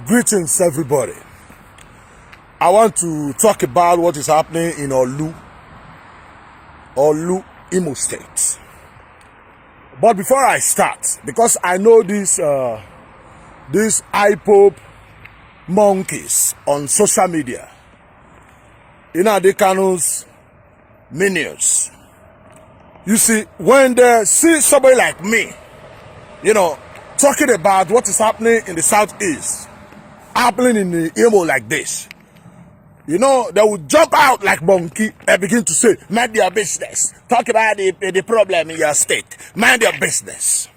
Greetings, everybody. I want to talk about what is happening in Olu, Imo State. But before I start, because I know these IPOB monkeys on social media, Nnamdi Kanu's minions. You see, when they see somebody like me, talking about what is happening in the southeast, happening in the Imo like this, they will jump out like monkey and begin to say, mind your business. Talk about the problem in your state. Mind your business.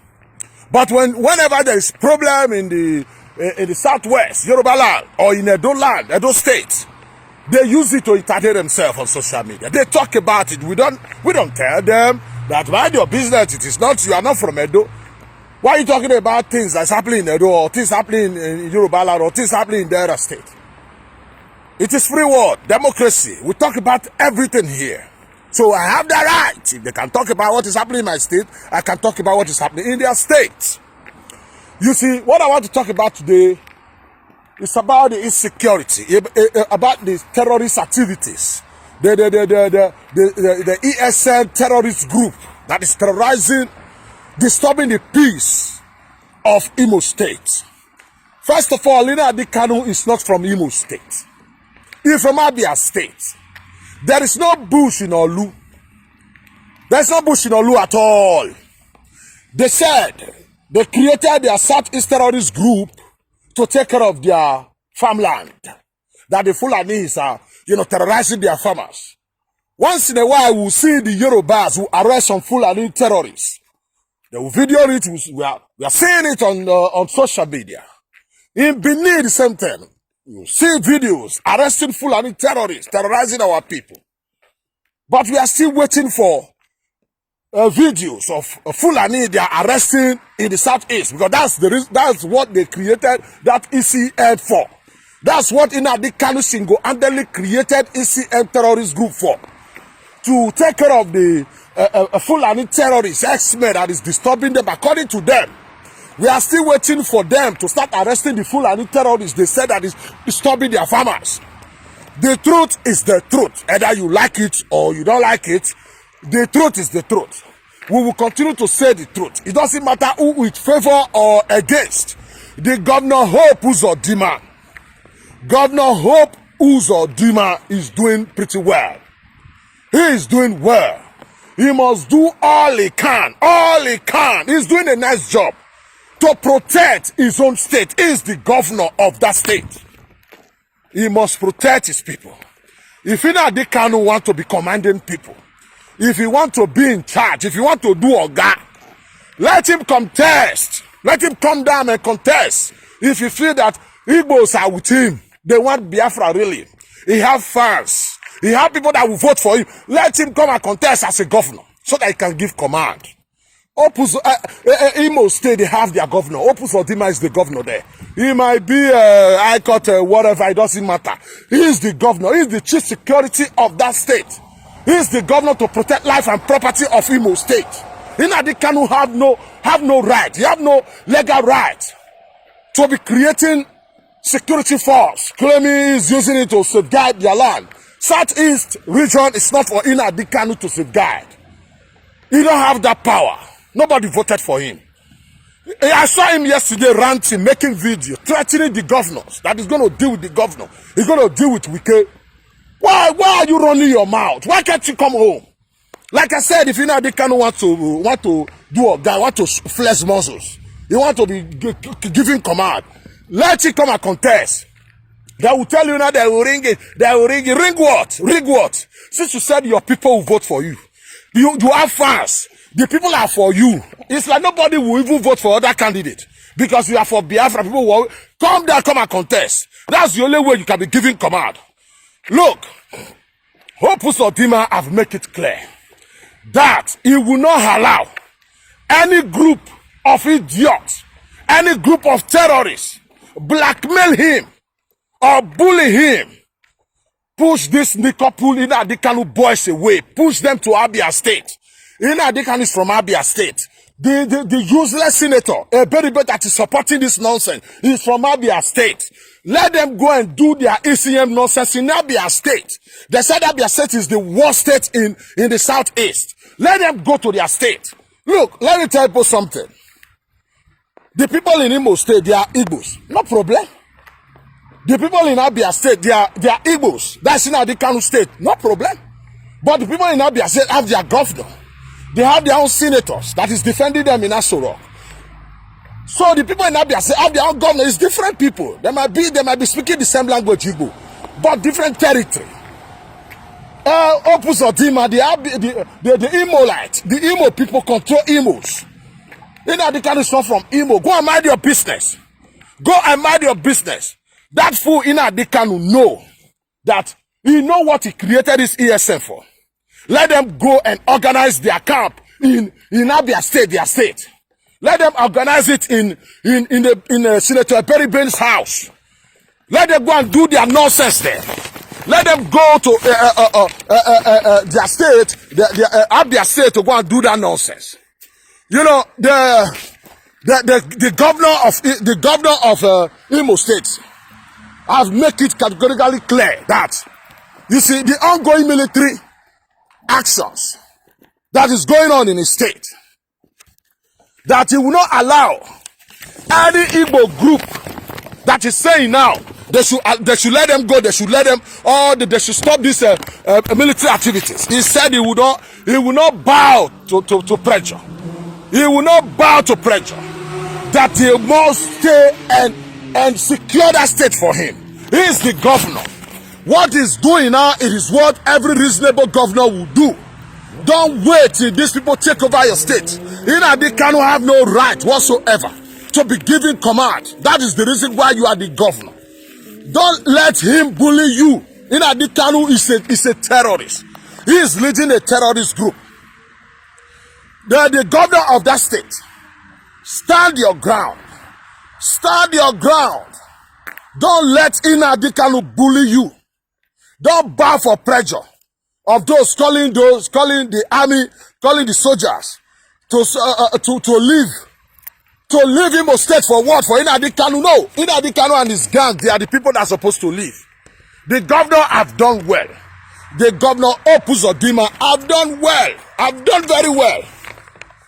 But whenever there is problem in the southwest, Yoruba land, or in Edo land, Edo state, they use it to entertain themselves on social media. They talk about it. We don't tell them that mind your business. It is not, you are not from Edo. Why are you talking about things that's happening in Edo, or things happening in Yoruba land, or things happening in the other state? It is free world, democracy. We talk about everything here. So I have the right. If they can talk about what is happening in my state, I can talk about what is happening in their state. You see, what I want to talk about today is about the insecurity, about the terrorist activities, the ESN terrorist group that is terrorizing, disturbing the peace of Imo State. First of all, Nnamdi Kanu is not from Imo State. He's from Abia State. There is no bush in Olu. There's no bush in Olu at all. They said they created their Southeast terrorist group to take care of their farmland. That the Fulanis are, terrorizing their farmers. Once in a while, we'll see the Yorubas who arrest some Fulani terrorists. They will video it. We are seeing it on social media. In Benin, the same thing. You see videos arresting Fulani terrorists, terrorizing our people. But we are still waiting for videos of Fulani they are arresting in the southeast, because that's what they created that ECN for. That's what Nnamdi Kanu single-handedly created ECN terrorist group for. To take care of the Fulani terrorists, X-Men that is disturbing them according to them. We are still waiting for them to start arresting the Fulani terrorists. They said that is disturbing their farmers. The truth is the truth. Either you like it or you don't like it, the truth is the truth. We will continue to say the truth. It doesn't matter who with favor or against. The Governor Hope Uzodinma. Governor Hope Uzodinma is doing pretty well. He is doing well. He must do all he can. All he can. He's doing a nice job to protect his own state. He is the governor of that state. He must protect his people. If Nnamdi Kanu want to be commanding people, if he want to be in charge, if he want to do oga, let him contest. Let him come down and contest. If you feel that Igbos are with him, they want Biafra really. He have fans. He have people that will vote for him. Let him come and contest as a governor so that he can give command. Imo State, they have their governor. Opus Odima is the governor there. He might be High Court, whatever, it doesn't matter. He is the governor. He is the chief security of that state. He is the governor to protect life and property of Imo State. Nnamdi Kanu have no right. He have no legal right to be creating security force, claiming he is using it to safeguard their land. Southeast region is not for Nnamdi Kanu to safeguard. He don't have that power. Nobody voted for him. I saw him yesterday ranting, making video, threatening the governors that he's going to deal with the governor. He's going to deal with Wike. Why are you running your mouth? Why can't you come home? Like I said, if Nnamdi Kanu want to do a guy, want to flex muscles, he want to be giving command, let him come and contest. They will tell you now they will ring it. They will ring it. Ring what? Ring what? Since you said your people will vote for you. You have fans. The people are for you. It's like nobody will even vote for other candidate. Because you are for Biafra. People will come there, come and contest. That's the only way you can be giving command. Look, Hope Uzodinma have made it clear that he will not allow any group of idiots, any group of terrorists, blackmail him or bully him, push this Nikopul Nnamdi Kanu boys away, push them to Abia State. Nnamdi Kanu is from Abia State. the useless senator, Eberibe, that is supporting this nonsense, is from Abia State. Let them go and do their ECM nonsense in Abia State. They said Abia State is the worst state in the southeast. Let them go to their state. Look, let me tell you something. The people in Imo State, they are Igbos. No problem. The people in Abia State, they are Igbos. That's in Adikanu State. No problem. But the people in Abia State have their governor. They have their own senators that is defending them in Aso Rock. So the people in Abia State have their own governor. It's different people. They might be speaking the same language, Igbo, but different territory. Opus Odima, the Imo-lite, the Imo people control Imos. You know, the kind of stuff from Imo. Go and mind your business. Go and mind your business. That fool in Adikanu know that he know what he created this ESM for. Let them go and organize their camp in Abia State, their state. Let them organize it in Senator Eberibe's house. Let them go and do their nonsense there. Let them go to their state, Abia State, to go and do that nonsense. You know, the governor of Imo State has made it categorically clear that, you see, the ongoing military actions that is going on in his state, that he will not allow any Igbo group that is saying now they should let them go, they should stop these military activities. He said he will not bow to pressure. He will not bow to pressure. That he must stay and secure that state for him. He is the governor. What he's doing now, it is what every reasonable governor will do. Don't wait till these people take over your state. They cannot have no right whatsoever to be giving command. That is the reason why you are the governor. Don't let him bully you. Nnamdi Kanu is a terrorist. He is leading a terrorist group. The governor of that state, stand your ground. Stand your ground. Don't let Nnamdi Kanu bully you. Don't bow for pressure of those calling the army, calling the soldiers to leave Imo State for what? For Nnamdi Kanu? No. Nnamdi Kanu and his gang, they are the people that are supposed to leave. The governor have done well. The governor Opus Odima have done well. Have done very well.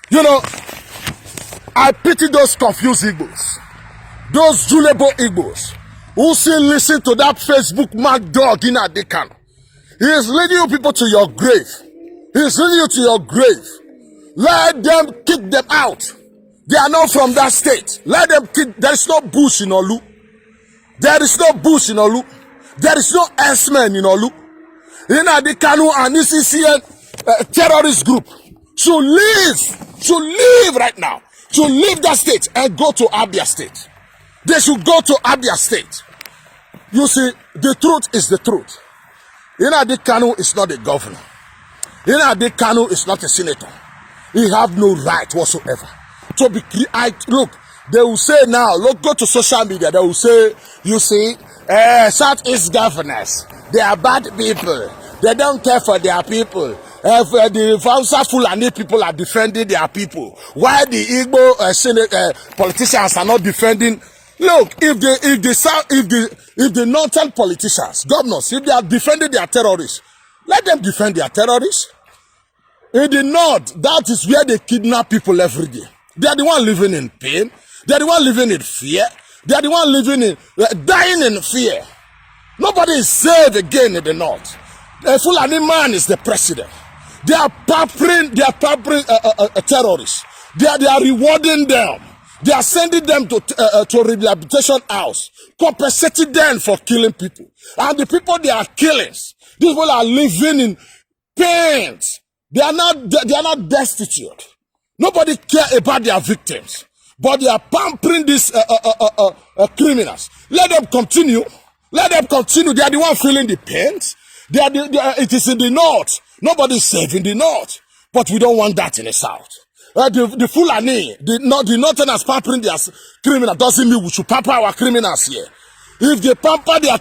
You know, I pity those confused Igbos. Those Julebo Igbos who still listen to that Facebook mad dog Nnamdi Kanu. He is leading you people to your grave. He is leading you to your grave. Let them kick them out. They are not from that state. Let them kick. There is no bush in Olu. There is no bush in Olu. There is no S-men in Olu. Nnamdi Kanu and ECCN terrorist group should leave right now. Should leave that state and go to Abia State. They should go to Abia State. You see, the truth is the truth. Nnamdi Kanu is not a governor. Nnamdi Kanu is not a senator. He have no right whatsoever to be. Look, they will say now. Look, go to social media. They will say, you see, Southeast governors, they are bad people. They don't care for their people. The Hausa Fulani people are defending their people, while the Igbo politicians are not defending. Look, if the northern politicians, governors, if they are defending their terrorists, let them defend their terrorists. In the north, that is where they kidnap people every day. They are the one living in pain. They are the one living in fear. They are the one living in dying in fear. Nobody is safe again in the north. A Fulani man is the president. They are pampering terrorists. They are rewarding them. They are sending them to rehabilitation house, compensating them for killing people. And the people they are killing, these people are living in pain. They are not destitute. Nobody cares about their victims, but they are pampering these criminals. Let them continue. Let them continue. They are the one feeling the pain. It is in the north. Nobody is safe in the north, but we don't want that in the south. The Fulani, the northerners pampering their criminals doesn't mean we should pamper our criminals here. If they pamper their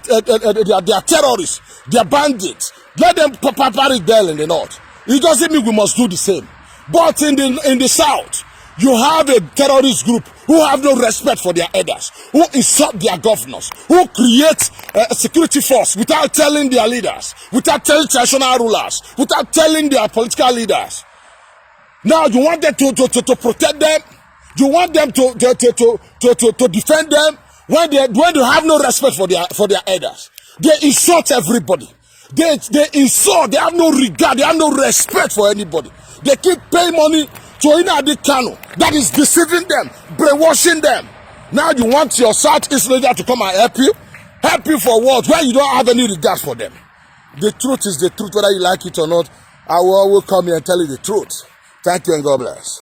terrorists, their bandits, let them pamper it there in the north. It doesn't mean we must do the same. But in the south, You have a terrorist group who have no respect for their elders, who insult their governors, who create a security force without telling their leaders, without telling traditional rulers, without telling their political leaders. Now you want them to protect them. You want them to defend them when they have no respect for their elders. They insult everybody. They insult. They have no regard. They have no respect for anybody. They keep paying money to Nnamdi Kanu that is deceiving them, brainwashing them. Now you want your Southeast leader to come and help you for what? When you don't have any regard for them. The truth is the truth, whether you like it or not. I will always come here and tell you the truth. Thank you and God bless.